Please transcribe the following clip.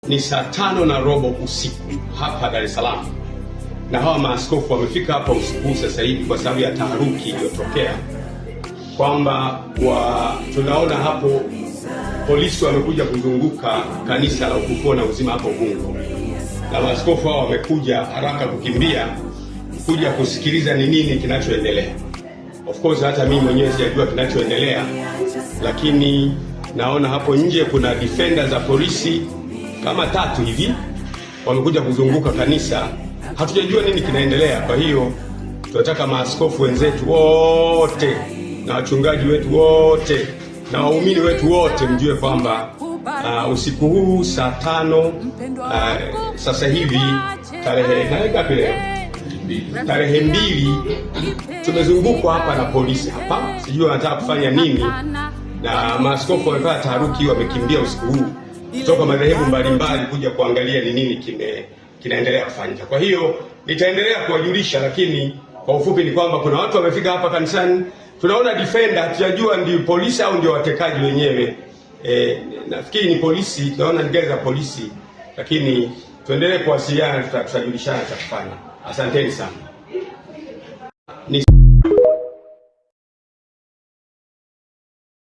Ni saa 5:15 usiku hapa Dar es Salaam, na hawa maaskofu wamefika hapa usiku sasa hivi kwa sababu ya taharuki iliyotokea, kwamba tunaona hapo polisi wamekuja kuzunguka kanisa la Ufufuo na Uzima hapo Ubungo, na maaskofu hao wamekuja haraka kukimbia kuja kusikiliza ni nini kinachoendelea. Of course hata mimi mwenyewe sijajua kinachoendelea, lakini naona hapo nje kuna defender za polisi kama 3 hivi wamekuja kuzunguka kanisa. Hatujajua nini kinaendelea. Kwa hiyo tunataka maaskofu wenzetu wote na wachungaji wetu wote na waumini wetu wote mjue kwamba usiku huu saa 5 sasa hivi tarehe 2 tumezungukwa hapa na polisi hapa, sijui wanataka kufanya nini, na maaskofu wamepata taharuki, wamekimbia usiku huu kutoka madhehebu mbalimbali kuja kuangalia ni nini kinaendelea kufanyika. Kwa hiyo nitaendelea kuwajulisha, lakini kwa ufupi ni kwamba kuna watu wamefika hapa kanisani. Tunaona defender, hatujajua ndio polisi au ndio watekaji wenyewe. Nafikiri ni polisi, tunaona ni gari za polisi, lakini tuendelee kuwasiliana, tutajulishana cha kufanya. Asanteni sana.